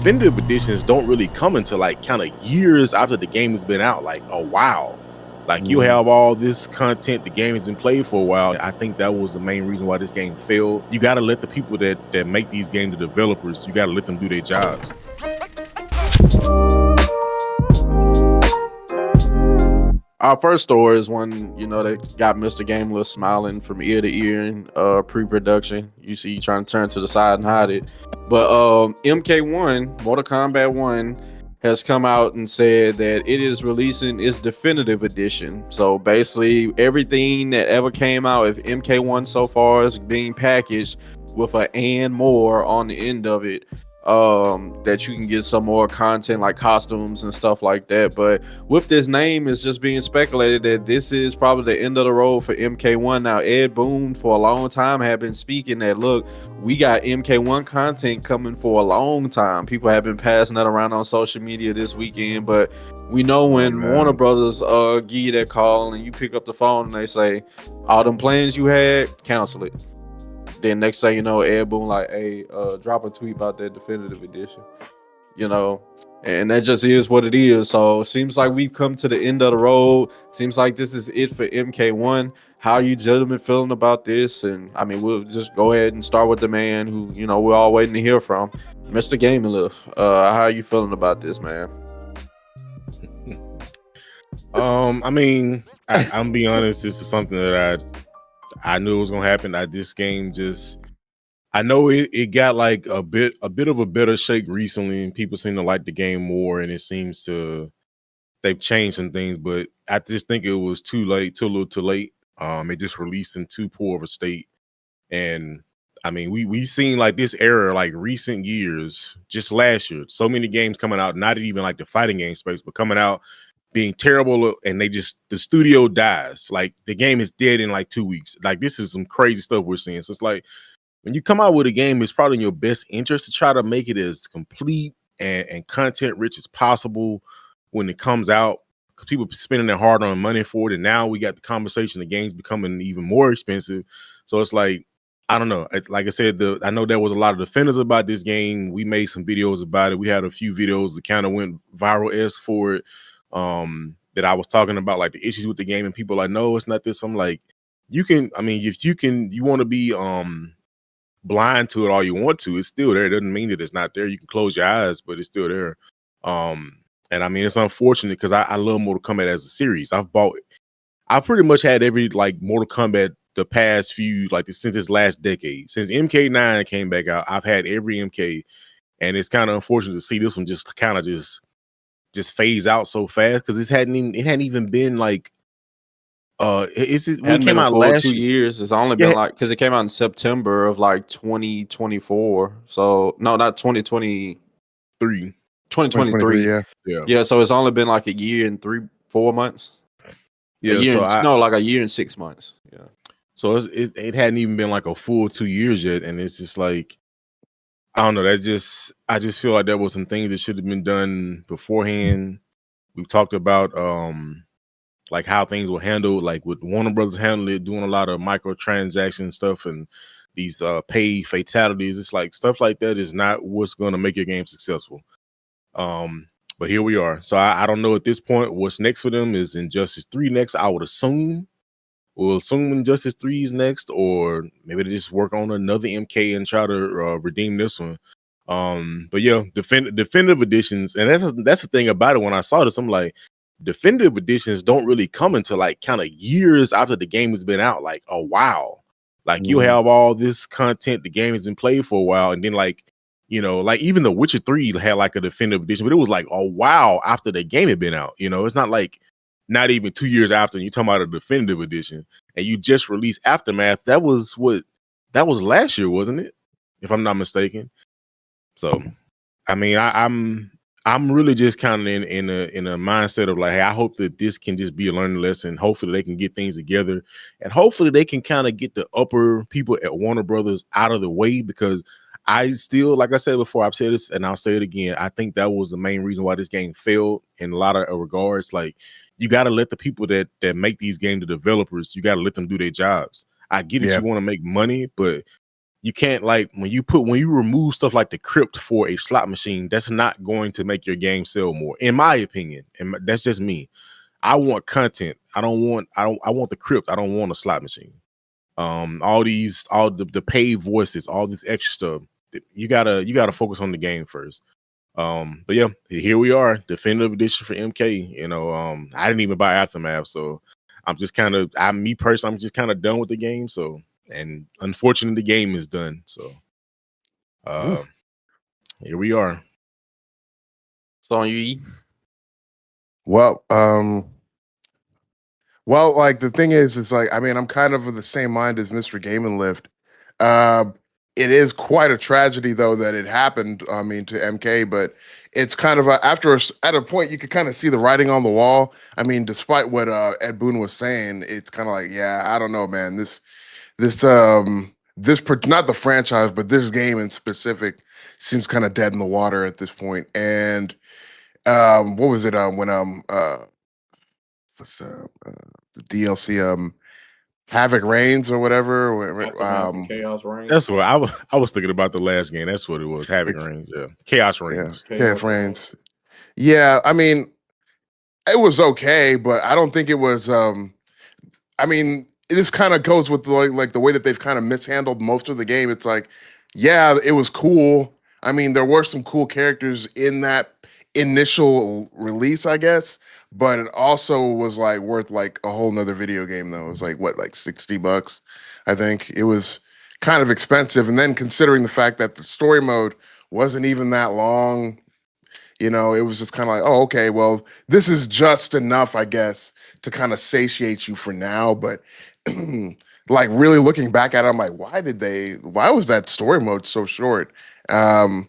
definitive editions don't really come until like kind of years after the game has been out, like a while. Like you have all this content, the game has been played for a while. I think that was the main reason why this game failed. You got to let the people that make these games, the developers, you got to let them do their jobs. Our first story is one, they got Mr. Gameless smiling from ear to ear in pre-production. You see, trying to turn to the side and hide it. But MK1, Mortal Kombat 1, has come out and said that it is releasing its definitive edition. So basically, everything that ever came out of MK1 so far is being packaged with an and more on the end of it. That you can get some more content like costumes and stuff like that. But with this name, it's just being speculated that this is probably the end of the road for MK1. Now, Ed Boon for a long time have been speaking that, look, we got MK1 content coming for a long time. People have been passing that around on social media this weekend, but we know when Warner Brothers give you that call and you pick up the phone and they say, all them plans you had, cancel it. Then next thing you know, Ed Boon like, hey, drop a tweet about that definitive edition, and that just is what it is. So it seems like we've come to the end of the road. Seems like this is it for MK1. How are you gentlemen feeling about this? And I mean, we'll just go ahead and start with the man who, we're all waiting to hear from, Mr. Gaming Lift. How are you feeling about this, man? I mean, I'm be honest, this is something that I knew it was gonna happen. This game I know it got like a bit of a better shake recently, and people seem to like the game more, and it seems they've changed some things, but I just think it was too late, too little too late. It just released in too poor of a state. And I mean, we seen like this era, like recent years, just last year, so many games coming out, not even like the fighting game space, but coming out being terrible, and the studio dies. Like the game is dead in like 2 weeks. Like this is some crazy stuff we're seeing. So it's like when you come out with a game, it's probably in your best interest to try to make it as complete and content rich as possible when it comes out, because people are spending their hard-earned money for it. And now we got the conversation, the game's becoming even more expensive. So it's like, I don't know. Like I said, I know there was a lot of defenders about this game. We made some videos about it. We had a few videos that kind of went viral-esque for it. That I was talking about, like the issues with the game, and people are like, no, it's not this. I'm like, if you want to be blind to it all you want to, it's still there. It doesn't mean that it's not there. You can close your eyes, but it's still there. And I mean, it's unfortunate because I love Mortal Kombat as a series. I pretty much had every like Mortal Kombat the past few, like since this last decade. Since MK9 came back out, I've had every MK, and it's kind of unfortunate to see this one just kind of just phase out so fast, because it hadn't even been like it came out last 2 years. It's only been like, because it came out in September of like 2024. So no, not 2023. 2023. Yeah. So it's only been like a year and 4 months. Yeah. Like a year and 6 months. Yeah. So it hadn't even been like a full 2 years yet, and it's just like, I don't know. I just feel like there was some things that should have been done beforehand. We've talked about like how things were handled, like with Warner Brothers handling it, doing a lot of microtransaction stuff and these pay fatalities. It's like stuff like that is not what's going to make your game successful. But here we are. So I don't know at this point what's next for them. Is Injustice 3 next? I would assume. We'll assume Injustice 3 is next, or maybe they just work on another MK and try to redeem this one. But yeah, definitive editions, and that's the thing about it. When I saw this, I'm like, definitive editions don't really come until like kind of years after the game has been out, like a while. Like you have all this content, the game has been played for a while, and then like like even The Witcher 3 had like a definitive edition, but it was like a while after the game had been out. It's not like not even 2 years after. And you're talking about a definitive edition, and you just released Aftermath. That was last year, wasn't it? If I'm not mistaken. So, I mean, I'm really just kind of in a mindset of like, hey, I hope that this can just be a learning lesson. Hopefully they can get things together, and hopefully they can kind of get the upper people at Warner Brothers out of the way, because I still, like I said before, I've said this and I'll say it again, I think that was the main reason why this game failed in a lot of regards. Like, you got to let the people that make these games, the developers, you got to let them do their jobs. I get it, you want to make money, but you can't like when you remove stuff like the crypt for a slot machine, that's not going to make your game sell more, in my opinion. And that's just me. I want content. I want the crypt. I don't want a slot machine. All the paid voices, all this extra stuff. You gotta focus on the game first. But yeah, here we are, definitive edition for MK. You know, I didn't even buy Aftermath, so I'm just kind of, me personally, I'm just kind of done with the game. So, and unfortunately, the game is done. So, here we are. So on you, E. Well, like the thing is like, I mean, I'm kind of of the same mind as Mr. Game and Lift. Uh, it is quite a tragedy though that it happened. I mean, to MK, but it's kind of at a point you could kind of see the writing on the wall. I mean, despite what Ed Boon was saying, it's kind of like, yeah, I don't know, man. Not the franchise, but this game in specific seems kind of dead in the water at this point. And what was it? What's the DLC Havoc Reigns or whatever. Chaos Reigns. That's what I was thinking about the last game. That's what it was. Havoc Reigns, yeah. Chaos Reigns. Yeah, Chaos Reigns. Yeah, I mean, it was okay, but I don't think it was. I mean, this kind of goes with like the way that they've kind of mishandled most of the game. It's like, yeah, it was cool. I mean, there were some cool characters in that initial release, I guess, but it also was like worth like a whole nother video game though. It was like what, like $60, I think. It was kind of expensive. And then considering the fact that the story mode wasn't even that long, you know, it was just kind of like, oh, okay, well, this is just enough, I guess, to kind of satiate you for now. But like really looking back at it, I'm like, why was that story mode so short? I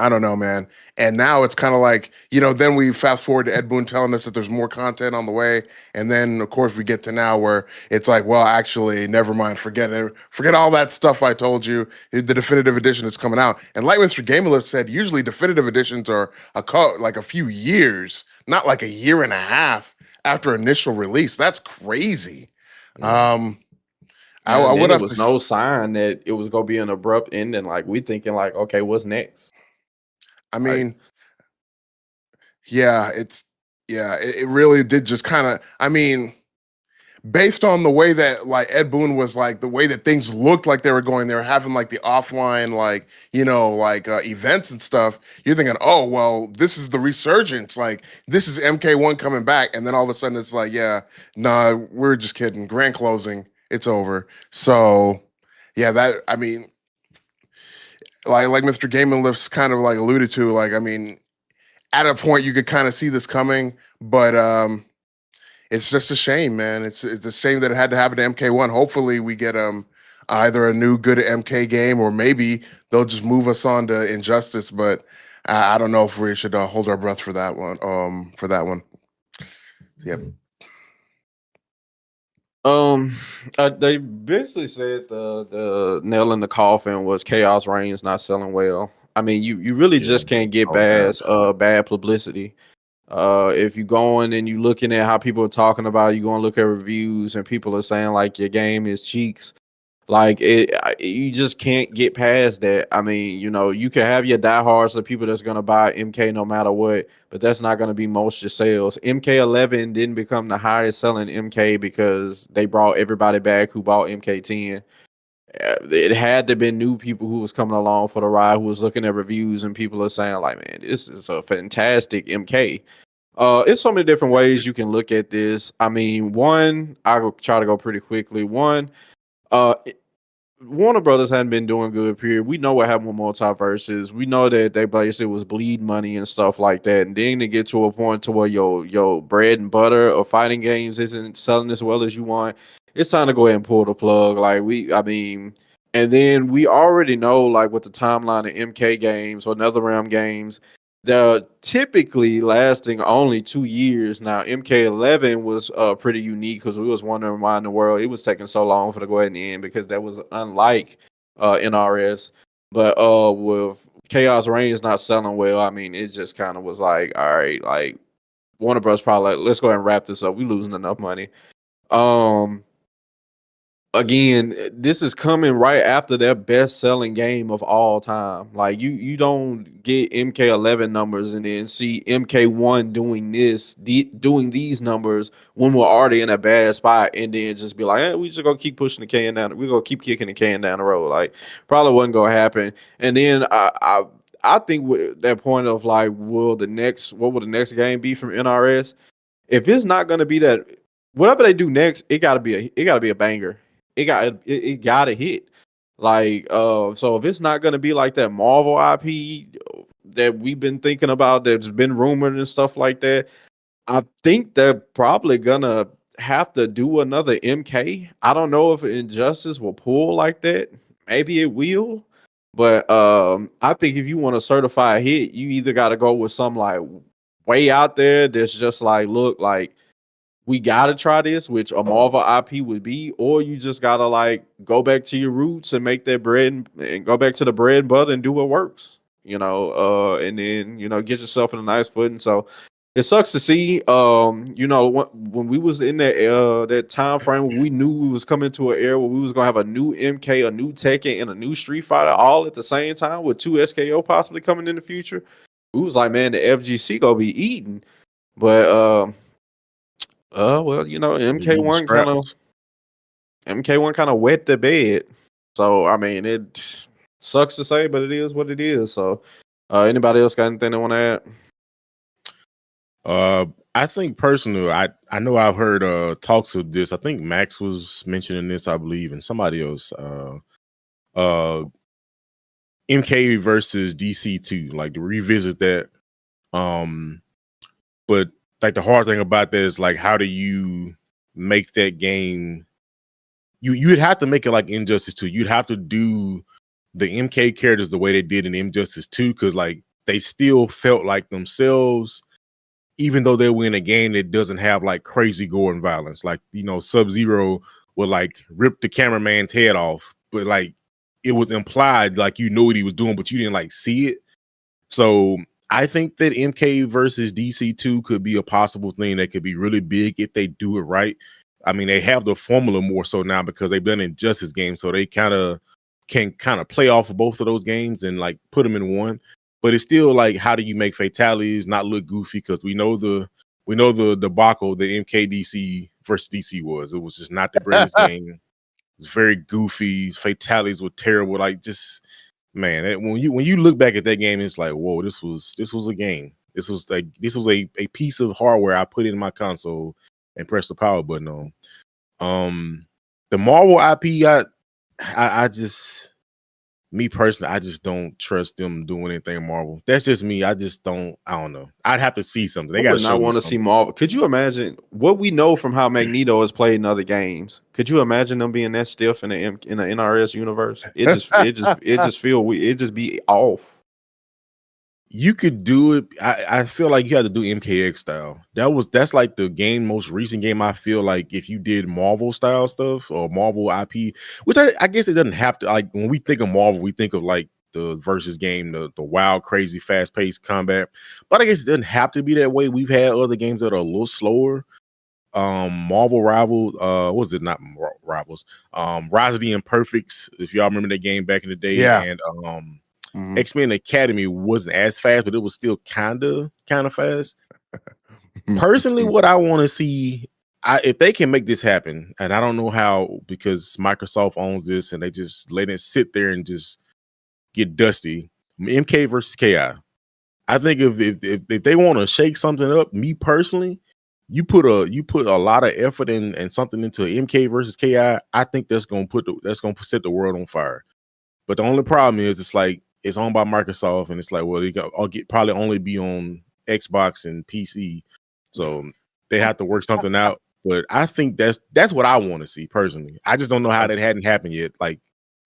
don't know, man. And now it's kind of like, you know, then we fast forward to Ed Boon telling us that there's more content on the way. And then, of course, we get to now where it's like, well, actually, never mind. Forget it. Forget all that stuff I told you. The definitive edition is coming out. And like Mr. Gamerlist said, usually definitive editions are like a few years, not like a year and a half after initial release. That's crazy. Yeah. I would have no sign that it was gonna be an abrupt ending. Like we thinking, like, okay, what's next? I mean, it really did just kind of. I mean, based on the way that like Ed Boon was like the way that things looked like they were having like the offline like events and stuff. You're thinking, oh well, this is the resurgence. Like this is MK1 coming back, and then all of a sudden it's like, yeah, nah, we're just kidding. Grand closing. It's over. So, yeah, that, I mean, like Mr. Game and Lift's kind of like alluded to, like, I mean, at a point you could kind of see this coming, but it's just a shame, man. It's a shame that it had to happen to MK1. Hopefully we get either a new good MK game or maybe they'll just move us on to Injustice, but I don't know if we should hold our breath for that one. Yep. They basically said the nail in the coffin was Chaos Reigns not selling well. I mean, you really just can't get past bad publicity. If you going and you looking at how people are talking about it, you going to look at reviews and people are saying like your game is cheeks. Like you just can't get past that. I mean, you know, you can have your diehards, the people that's gonna buy MK no matter what, but that's not gonna be most of your sales. MK11 didn't become the highest selling MK because they brought everybody back who bought MK10. It had to been new people who was coming along for the ride, who was looking at reviews, and people are saying like, man, this is a fantastic MK. It's so many different ways you can look at this. I mean, one, I'll try to go pretty quickly. One, Warner Brothers hadn't been doing good, period. We know what happened with Multiverses. We know that they basically was bleed money and stuff like that. And then to get to a point to where your bread and butter of fighting games isn't selling as well as you want, it's time to go ahead and pull the plug. And then we already know, like, with the timeline of MK games or NetherRealm games, they're typically lasting only 2 years. Now, MK11 was pretty unique because we was wondering why in the world it was taking so long for to go ahead and end, because that was unlike NRS. But with Chaos Reigns not selling well, I mean, it just kind of was like, all right, like Warner Bros. Probably like, let's go ahead and wrap this up. We losing enough money. again, this is coming right after their best-selling game of all time. Like you don't get MK11 numbers and then see MK1 doing doing these numbers when we're already in a bad spot, and then just be like, we just gonna keep pushing the can down. We're gonna keep kicking the can down the road. Like probably wasn't gonna happen. And then I think with that point of like, what will the next game be from NRS? If it's not gonna be that, whatever they do next, it gotta be a banger. It gotta hit. Like so if it's not gonna be like that Marvel IP that we've been thinking about, that's been rumored and stuff like that, I think they're probably gonna have to do another MK. I don't know if Injustice will pull like that. Maybe it will. But I think if you want a certified hit, you either gotta go with some like way out there that's just like, look, like we gotta try this, which a Marvel IP would be, or you just gotta like go back to your roots and make that and go back to the bread and butter and do what works, and then get yourself in a nice footing. So it sucks to see, when we was in that time frame, we knew we was coming to an era where we was gonna have a new MK, a new Tekken, and a new Street Fighter all at the same time, with two SKO possibly coming in the future. We was like, man, the FGC gonna be eating, but well, MK1 kind of wet the bed. So I mean, it sucks to say, but it is what it is. So anybody else got anything they want to add? I think personally, I know I've heard talks of this. I think Max was mentioning this, I believe, and somebody else. MK versus DC2, like to revisit that. But like the hard thing about that is like, how do you make that game? You'd have to make it like Injustice 2. You'd have to do the MK characters the way they did in Injustice 2, because like they still felt like themselves, even though they were in a game that doesn't have like crazy gore and violence. Like, Sub-Zero would like rip the cameraman's head off, but like it was implied like you knew what he was doing, but you didn't like see it. So I think that MK versus DC2 could be a possible thing that could be really big if they do it right. I mean, they have the formula more so now because they've done Injustice games, so they can play off of both of those games and like put them in one. But it's still like, how do you make fatalities not look goofy? Because we know the debacle the MKDC versus DC was. It was just not the greatest game. It was very goofy. Fatalities were terrible. Like, just man, when you look back at that game, it's like, whoa, this was a game. This was a piece of hardware I put in my console and press the power button on. The Marvel IP, I just, me personally, I just don't trust them doing anything Marvel. That's just me. I don't know. I'd have to see something. They got to not want to see Marvel. Could you imagine what we know from how Magneto has played in other games? Could you imagine them being that stiff in the NRS universe? It just be off. You could do it. I feel like you had to do MKX style. That's like the most recent game. I feel like if you did Marvel style stuff or Marvel IP, which I guess it doesn't have to. Like when we think of Marvel, we think of like the versus game, the wild, crazy, fast paced combat. But I guess it doesn't have to be that way. We've had other games that are a little slower. Marvel Rivals, was it not Rivals? Rise of the Imperfects. If y'all remember that game back in the day, yeah. And X-Men Academy wasn't as fast, but it was still kind of fast. Personally, what I want to see, if they can make this happen, and I don't know how, because Microsoft owns this and they just let it sit there and just get dusty. MK versus KI. I think if they want to shake something up, me personally, you put a lot of effort and something into MK versus KI. I think that's gonna set the world on fire. But the only problem is, it's like, it's owned by Microsoft, and it's like, well, I'll probably only be on Xbox and PC, so they have to work something out. But I think that's what I want to see personally. I just don't know how that hadn't happened yet. Like,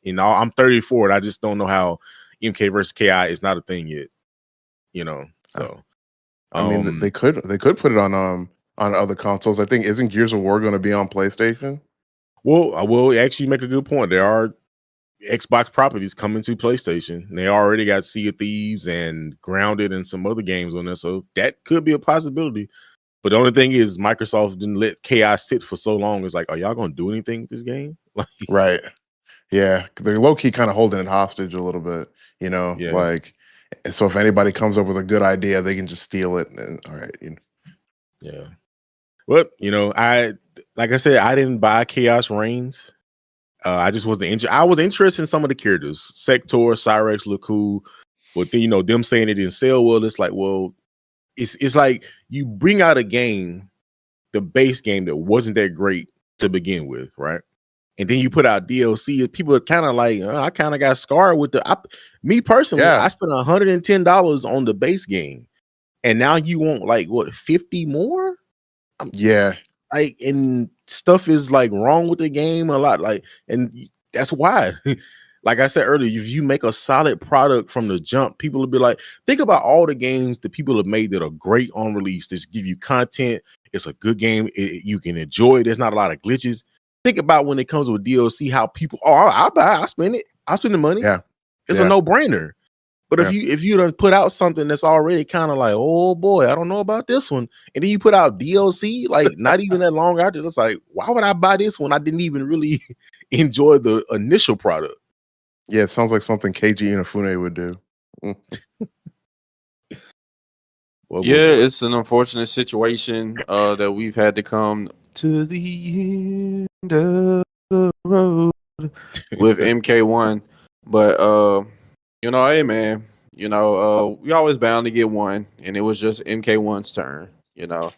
I'm 34, and I just don't know how MK versus KI is not a thing yet. So I mean, they could put it on other consoles. I think, isn't Gears of War going to be on PlayStation? Well, I will actually make a good point. There are Xbox properties coming to PlayStation. They already got Sea of Thieves and Grounded and some other games on there, so that could be a possibility. But the only thing is, Microsoft didn't let Chaos sit for so long. It's like, are y'all gonna do anything with this game? Like, Right. Yeah, they're low key kind of holding it hostage a little bit, yeah, like, and so if anybody comes up with a good idea, they can just steal it. And all right, yeah. Well, like I said, I didn't buy Chaos Reigns. I just wasn't I was interested in some of the characters. Sector, Cyrex look cool, but then them saying it didn't sell well. It's like, well, it's like you bring out a game, the base game that wasn't that great to begin with, right? And then you put out DLC. People are kind of like, I kind of got scarred with me personally. Yeah. I spent $110 on the base game, and now you want like what 50 more? Yeah. Like, and stuff is like wrong with the game a lot. Like, and that's why. Like I said earlier, if you make a solid product from the jump, people will be like, think about all the games that people have made that are great on release. That give you content. It's a good game. You can enjoy it. There's not a lot of glitches. Think about when it comes with DLC, how people, I'll buy, I'll spend it. I'll spend the money. Yeah. It's a no-brainer. But Yeah. if you done put out something that's already kind of like, oh boy, I don't know about this one, and then you put out DLC, like not even that long after, it's like, why would I buy this one? I didn't even really enjoy the initial product. Yeah, it sounds like something Keiji Inafune would do. It's an unfortunate situation that we've had to come to the end of the road with MK1. But hey man, we always bound to get one, and it was just MK1's turn. Yeah.